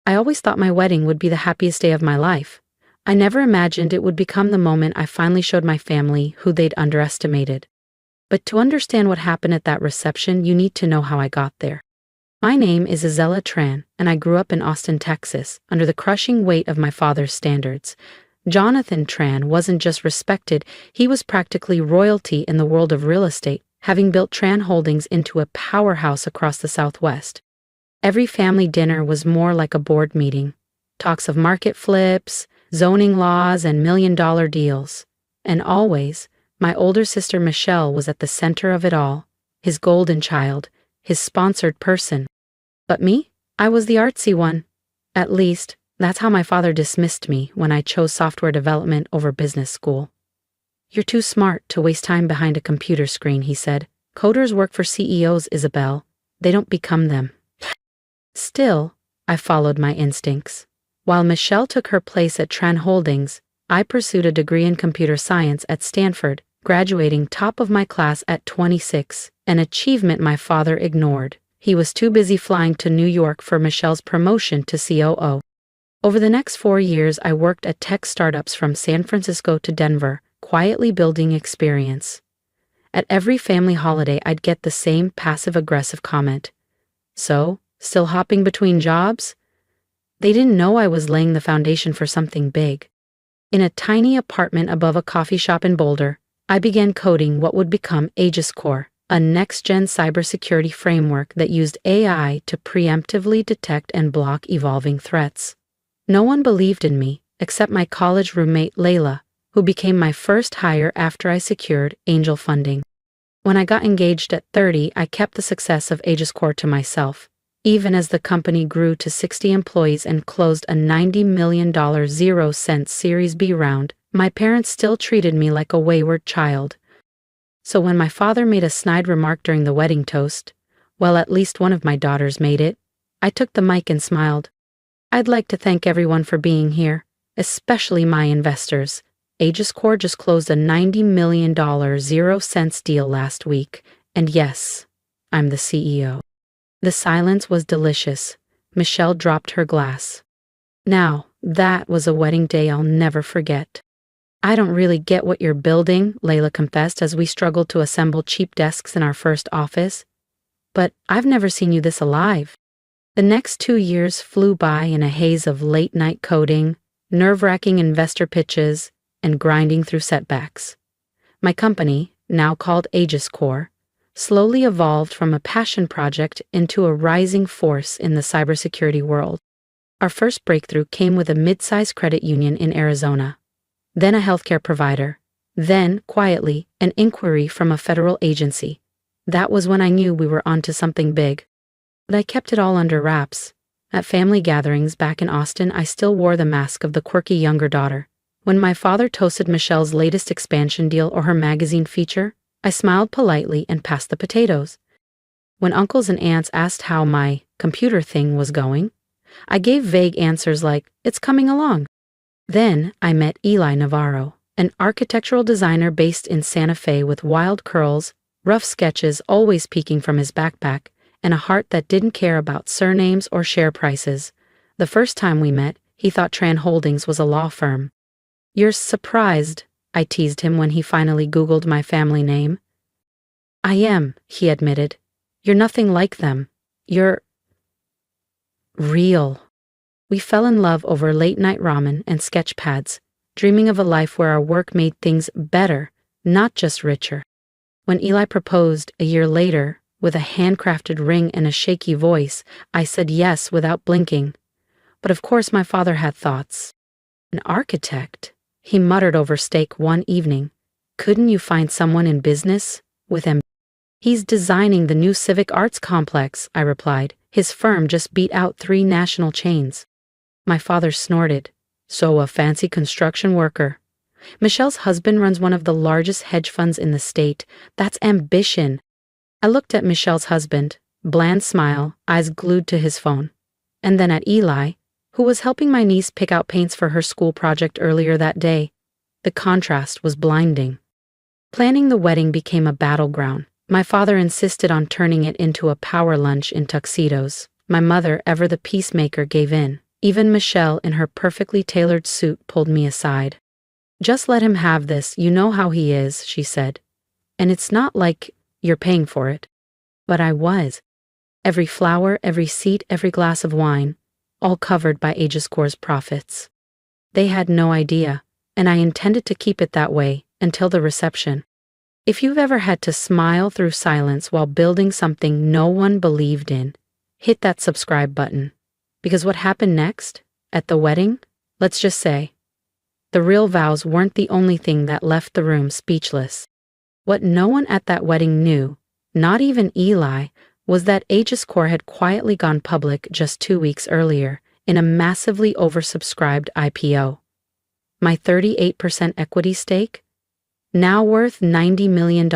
I always thought my wedding would be the happiest day of my life. I never imagined it would become the moment I finally showed my family who they'd underestimated. But to understand what happened at that reception, you need to know how I got there. My name is Isela Tran, and I grew up in Austin, Texas, under the crushing weight of my father's standards. Jonathan Tran wasn't just respected, he was practically royalty in the world of real estate, having built Tran Holdings into a powerhouse across the Southwest. Every family dinner was more like a board meeting. Talks of market flips, zoning laws, and million-dollar deals. And always, my older sister Michelle was at the center of it all, his golden child, his sponsored person. But me? I was the artsy one. At least, that's how my father dismissed me when I chose software development over business school. "You're too smart to waste time behind a computer screen," he said. "Coders work for CEOs, Isabel. They don't become them." Still, I followed my instincts. While Michelle took her place at Tran Holdings, I pursued a degree in computer science at Stanford, graduating top of my class at 26, an achievement my father ignored. He was too busy flying to New York for Michelle's promotion to COO. Over the next 4 years, I worked at tech startups from San Francisco to Denver, quietly building experience. At every family holiday, I'd get the same passive-aggressive comment. "So, still hopping between jobs?" They didn't know I was laying the foundation for something big. In a tiny apartment above a coffee shop in Boulder, I began coding what would become Aegis Core, a next-gen cybersecurity framework that used AI to preemptively detect and block evolving threats. No one believed in me, except my college roommate Layla, who became my first hire after I secured angel funding. When I got engaged at 30, I kept the success of Aegis Core to myself. Even as the company grew to 60 employees and closed a $90 million 0-cent Series B round, my parents still treated me like a wayward child. So when my father made a snide remark during the wedding toast, well, at least one of my daughters made it, I took the mic and smiled. "I'd like to thank everyone for being here, especially my investors. Aegis Core just closed a $90 million 0-cent deal last week, and yes, I'm the CEO." The silence was delicious. Michelle dropped her glass. "Now, that was a wedding day I'll never forget." "I don't really get what you're building," Layla confessed as we struggled to assemble cheap desks in our first office. "But I've never seen you this alive." The next 2 years flew by in a haze of late-night coding, nerve-wracking investor pitches, and grinding through setbacks. My company, now called Aegis Core, slowly evolved from a passion project into a rising force in the cybersecurity world. Our first breakthrough came with a mid-sized credit union in Arizona, then a healthcare provider, then, quietly, an inquiry from a federal agency. That was when I knew we were onto something big. But I kept it all under wraps. At family gatherings back in Austin, I still wore the mask of the quirky younger daughter. When my father toasted Michelle's latest expansion deal or her magazine feature, I smiled politely and passed the potatoes. When uncles and aunts asked how my computer thing was going, I gave vague answers like, "It's coming along." Then I met Eli Navarro, an architectural designer based in Santa Fe with wild curls, rough sketches always peeking from his backpack, and a heart that didn't care about surnames or share prices. The first time we met, he thought Tran Holdings was a law firm. "You're surprised," I teased him when he finally Googled my family name. "I am," he admitted. "You're nothing like them. You're real." We fell in love over late-night ramen and sketch pads, dreaming of a life where our work made things better, not just richer. When Eli proposed a year later, with a handcrafted ring and a shaky voice, I said yes without blinking. But of course my father had thoughts. "An architect?" he muttered over steak one evening. "Couldn't you find someone in business with him?" "He's designing the new Civic Arts Complex," I replied. "His firm just beat out 3 national chains." My father snorted. "So a fancy construction worker." "Michelle's husband runs one of the largest hedge funds in the state. That's ambition." I looked at Michelle's husband, bland smile, eyes glued to his phone. And then at Eli, who was helping my niece pick out paints for her school project earlier that day. The contrast was blinding. Planning the wedding became a battleground. My father insisted on turning it into a power lunch in tuxedos. My mother, ever the peacemaker, gave in. Even Michelle, in her perfectly tailored suit, pulled me aside. "Just let him have this, you know how he is," she said. "And it's not like you're paying for it." But I was. Every flower, every seat, every glass of wine, all covered by Aegiscore's profits. They had no idea, and I intended to keep it that way until the reception. If you've ever had to smile through silence while building something no one believed in, hit that subscribe button. Because what happened next, at the wedding, let's just say, the real vows weren't the only thing that left the room speechless. What no one at that wedding knew, not even Eli, was that Aegiscore had quietly gone public just 2 weeks earlier in a massively oversubscribed IPO. My 38% equity stake? Now worth $90 million,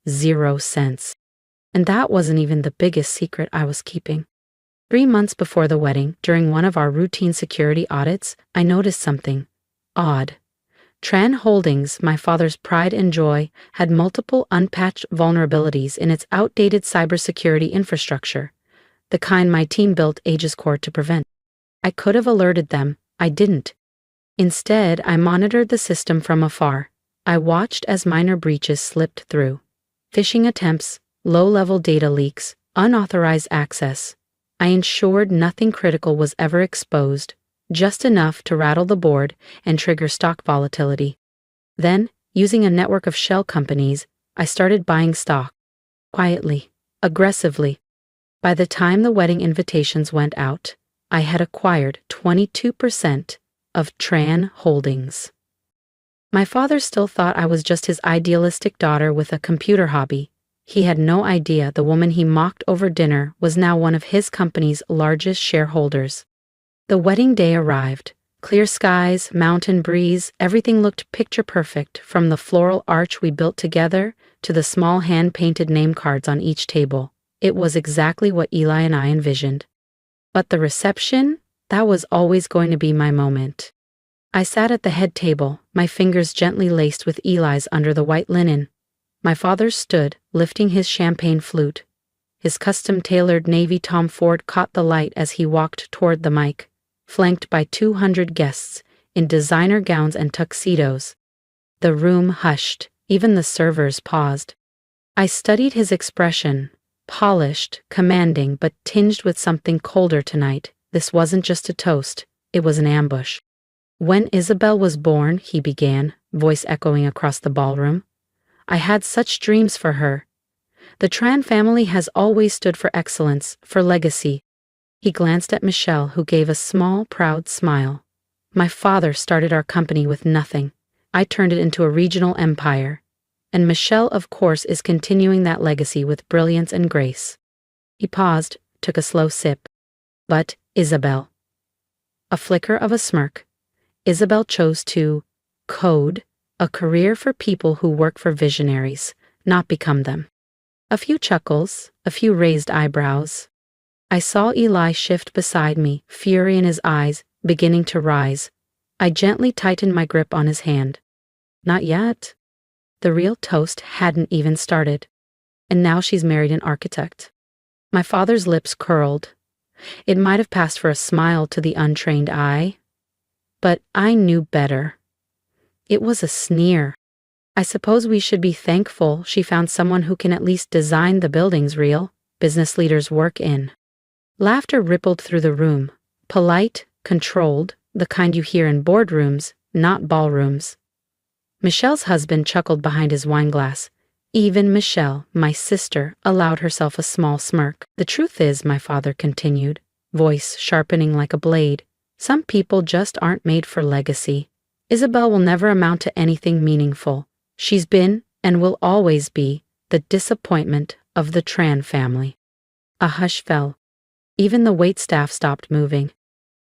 0 cents. And that wasn't even the biggest secret I was keeping. 3 months before the wedding, during one of our routine security audits, I noticed something odd. Tran Holdings, my father's pride and joy, had multiple unpatched vulnerabilities in its outdated cybersecurity infrastructure, the kind my team built Aegiscore to prevent. I could have alerted them, I didn't. Instead, I monitored the system from afar. I watched as minor breaches slipped through. Phishing attempts, low-level data leaks, unauthorized access. I ensured nothing critical was ever exposed, just enough to rattle the board and trigger stock volatility. Then, using a network of shell companies, I started buying stock. Quietly, aggressively. By the time the wedding invitations went out, I had acquired 22% of Tran Holdings. My father still thought I was just his idealistic daughter with a computer hobby. He had no idea the woman he mocked over dinner was now one of his company's largest shareholders. The wedding day arrived. Clear skies, mountain breeze, everything looked picture perfect, from the floral arch we built together to the small hand-painted name cards on each table. It was exactly what Eli and I envisioned. But the reception? That was always going to be my moment. I sat at the head table, my fingers gently laced with Eli's under the white linen. My father stood, lifting his champagne flute. His custom-tailored navy Tom Ford caught the light as he walked toward the mic, flanked by 200 guests in designer gowns and tuxedos. The room hushed, even the servers paused. I studied his expression, polished, commanding, but tinged with something colder tonight. This wasn't just a toast, it was an ambush. "When Isabel was born," he began, voice echoing across the ballroom, "I had such dreams for her. The Tran family has always stood for excellence, for legacy." He glanced at Michelle, who gave a small, proud smile. "My father started our company with nothing. I turned it into a regional empire. And Michelle, of course, is continuing that legacy with brilliance and grace." He paused, took a slow sip. "But, Isabel." A flicker of a smirk. "Isabel chose to code a career for people who work for visionaries, not become them." A few chuckles, a few raised eyebrows. I saw Eli shift beside me, fury in his eyes, beginning to rise. I gently tightened my grip on his hand. Not yet. The real toast hadn't even started. And now she's married an architect. My father's lips curled. It might have passed for a smile to the untrained eye, but I knew better. It was a sneer. "I suppose we should be thankful she found someone who can at least design the buildings real business leaders work in." Laughter rippled through the room, polite, controlled, the kind you hear in boardrooms, not ballrooms. Michelle's husband chuckled behind his wineglass. Even Michelle, my sister, allowed herself a small smirk. "The truth is," my father continued, voice sharpening like a blade, "some people just aren't made for legacy. Isabel will never amount to anything meaningful. She's been, and will always be, the disappointment of the Tran family." A hush fell. Even the waitstaff stopped moving.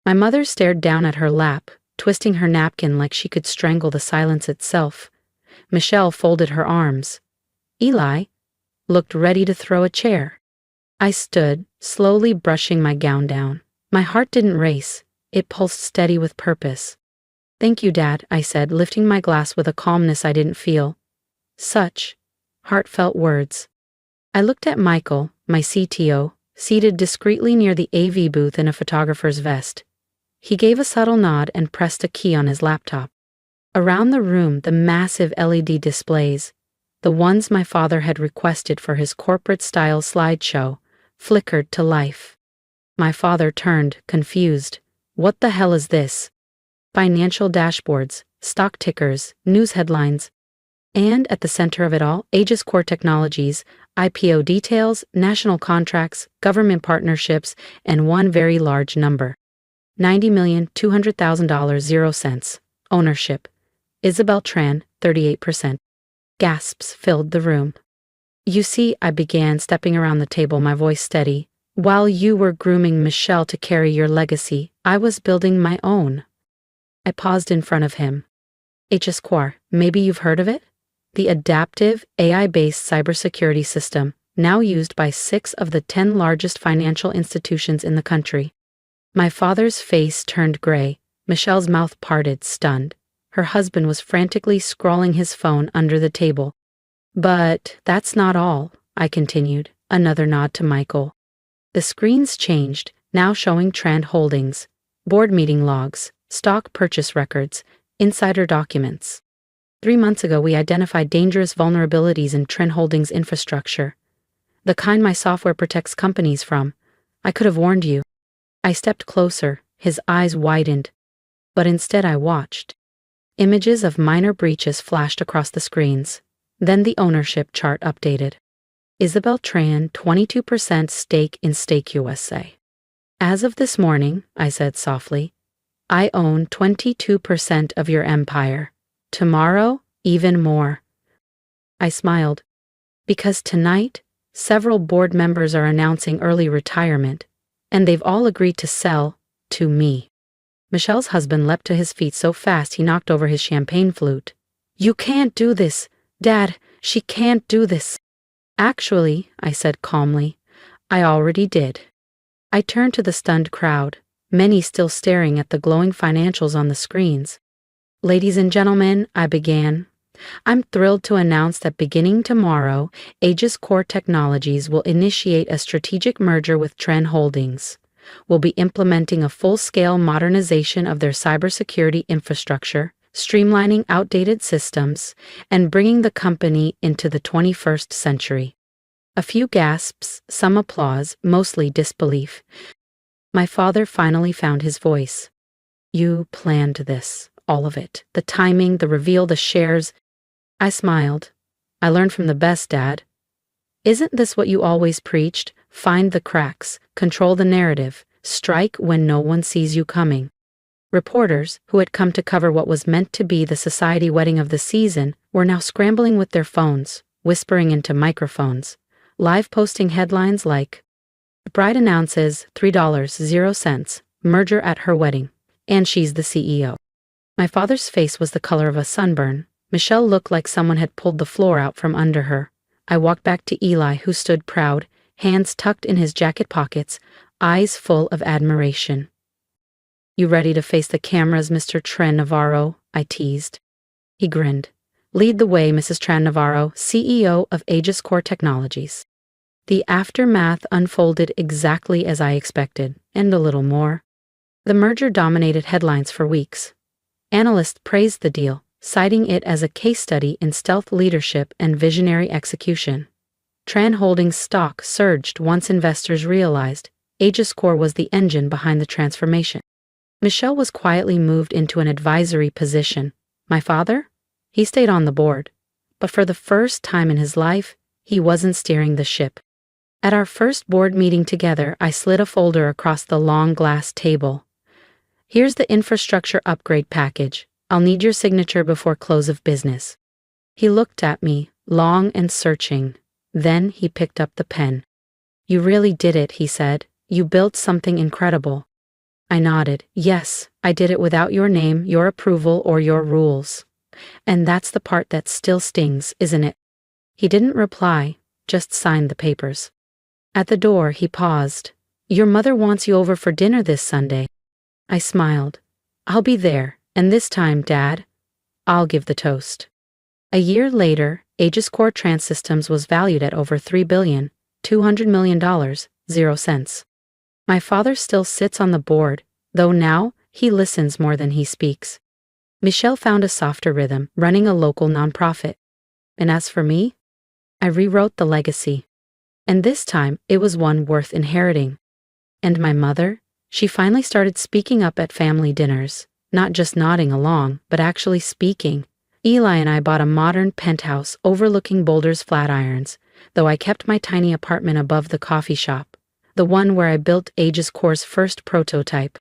My mother stared down at her lap, twisting her napkin like she could strangle the silence itself. Michelle folded her arms. Eli looked ready to throw a chair. I stood, slowly brushing my gown down. My heart didn't race. It pulsed steady with purpose. "Thank you, Dad," I said, lifting my glass with a calmness I didn't feel. Such heartfelt words. I looked at Michael, my CTO, seated discreetly near the AV booth in a photographer's vest. He gave a subtle nod and pressed a key on his laptop. Around the room, the massive LED displays, the ones my father had requested for his corporate-style slideshow, flickered to life. My father turned, confused. What the hell is this? Financial dashboards, stock tickers, news headlines. And at the center of it all, Aegis Core Technologies, IPO details, national contracts, government partnerships, and one very large number. $90,200,000 0 cents. Ownership. Isabel Tran, 38%. Gasps filled the room. You see, I began, stepping around the table, my voice steady. While you were grooming Michelle to carry your legacy, I was building my own. I paused in front of him. Aegis Core, maybe you've heard of it? The adaptive, AI-based cybersecurity system, now used by 6 of the 10 largest financial institutions in the country. My father's face turned gray, Michelle's mouth parted, stunned. Her husband was frantically scrolling his phone under the table. But that's not all, I continued, another nod to Michael. The screens changed, now showing Tran Holdings, board meeting logs, stock purchase records, insider documents. 3 months ago, we identified dangerous vulnerabilities in Tran Holdings infrastructure. The kind my software protects companies from. I could have warned you. I stepped closer, his eyes widened. But instead I watched. Images of minor breaches flashed across the screens. Then the ownership chart updated. Isabel Tran, 22% stake in Stake USA. As of this morning, I said softly, I own 22% of your empire. Tomorrow, even more. I smiled. Because tonight, several board members are announcing early retirement, and they've all agreed to sell to me. Michelle's husband leapt to his feet so fast he knocked over his champagne flute. You can't do this, Dad, she can't do this. Actually, I said calmly, I already did. I turned to the stunned crowd, many still staring at the glowing financials on the screens. Ladies and gentlemen, I began. I'm thrilled to announce that beginning tomorrow, Aegis Core Technologies will initiate a strategic merger with Tran Holdings. We'll be implementing a full-scale modernization of their cybersecurity infrastructure, streamlining outdated systems, and bringing the company into the 21st century. A few gasps, some applause, mostly disbelief. My father finally found his voice. You planned this, all of it. The timing, the reveal, the shares. I smiled. I learned from the best, Dad. Isn't this what you always preached? Find the cracks, control the narrative, strike when no one sees you coming. Reporters, who had come to cover what was meant to be the society wedding of the season, were now scrambling with their phones, whispering into microphones, live posting headlines like, Bride announces $3.00, merger at her wedding, and she's the CEO. My father's face was the color of a sunburn. Michelle looked like someone had pulled the floor out from under her. I walked back to Eli, who stood proud, hands tucked in his jacket pockets, eyes full of admiration. You ready to face the cameras, Mr. Tran Navarro? I teased. He grinned. Lead the way, Mrs. Tran Navarro, CEO of Aegis Core Technologies. The aftermath unfolded exactly as I expected, and a little more. The merger dominated headlines for weeks. Analysts praised the deal, citing it as a case study in stealth leadership and visionary execution. Tran Holdings stock surged once investors realized Aegis Core was the engine behind the transformation. Michelle was quietly moved into an advisory position. My father? He stayed on the board. But for the first time in his life, he wasn't steering the ship. At our first board meeting together, I slid a folder across the long glass table. Here's the infrastructure upgrade package. I'll need your signature before close of business. He looked at me, long and searching. Then he picked up the pen. You really did it, he said. You built something incredible. I nodded. Yes, I did it without your name, your approval, or your rules. And that's the part that still stings, isn't it? He didn't reply, just signed the papers. At the door, he paused. Your mother wants you over for dinner this Sunday. I smiled. I'll be there, and this time, Dad, I'll give the toast. A year later, Aegis Core Transsystems was valued at over $3.2 billion, 0 cents. My father still sits on the board, though now he listens more than he speaks. Michelle found a softer rhythm, running a local nonprofit. And as for me, I rewrote the legacy. And this time, it was one worth inheriting. And my mother? She finally started speaking up at family dinners, not just nodding along, but actually speaking. Eli and I bought a modern penthouse overlooking Boulder's Flatirons, though I kept my tiny apartment above the coffee shop, the one where I built Aegis Core's first prototype.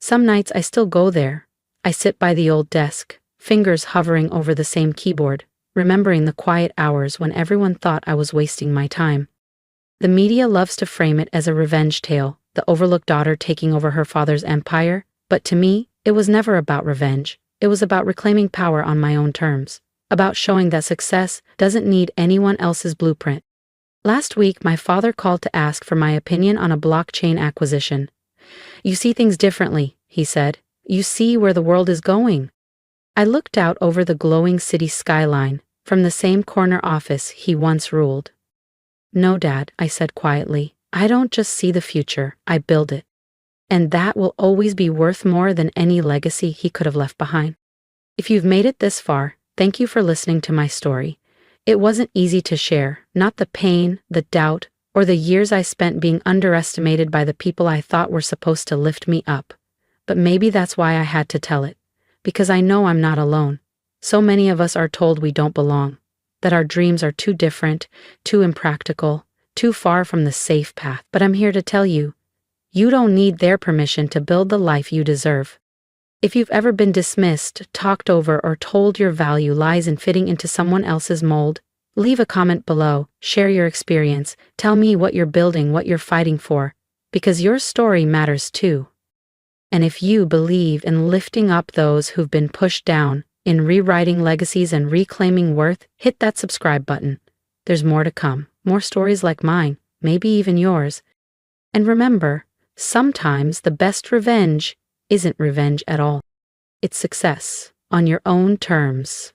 Some nights I still go there. I sit by the old desk, fingers hovering over the same keyboard, remembering the quiet hours when everyone thought I was wasting my time. The media loves to frame it as a revenge tale, the overlooked daughter taking over her father's empire, but to me, it was never about revenge. It was about reclaiming power on my own terms, about showing that success doesn't need anyone else's blueprint. Last week, my father called to ask for my opinion on a blockchain acquisition. "You see things differently," he said. "You see where the world is going." I looked out over the glowing city skyline, from the same corner office he once ruled. "No, Dad," I said quietly. "I don't just see the future, I build it. And that will always be worth more than any legacy he could have left behind." If you've made it this far, thank you for listening to my story. It wasn't easy to share, not the pain, the doubt, or the years I spent being underestimated by the people I thought were supposed to lift me up. But maybe that's why I had to tell it. Because I know I'm not alone. So many of us are told we don't belong, that our dreams are too different, too impractical, too far from the safe path. But I'm here to tell you, you don't need their permission to build the life you deserve. If you've ever been dismissed, talked over, or told your value lies in fitting into someone else's mold, leave a comment below, share your experience, tell me what you're building, what you're fighting for, because your story matters too. And if you believe in lifting up those who've been pushed down, in rewriting legacies and reclaiming worth, hit that subscribe button. There's more to come, more stories like mine, maybe even yours. And remember, sometimes the best revenge isn't revenge at all. It's success on your own terms.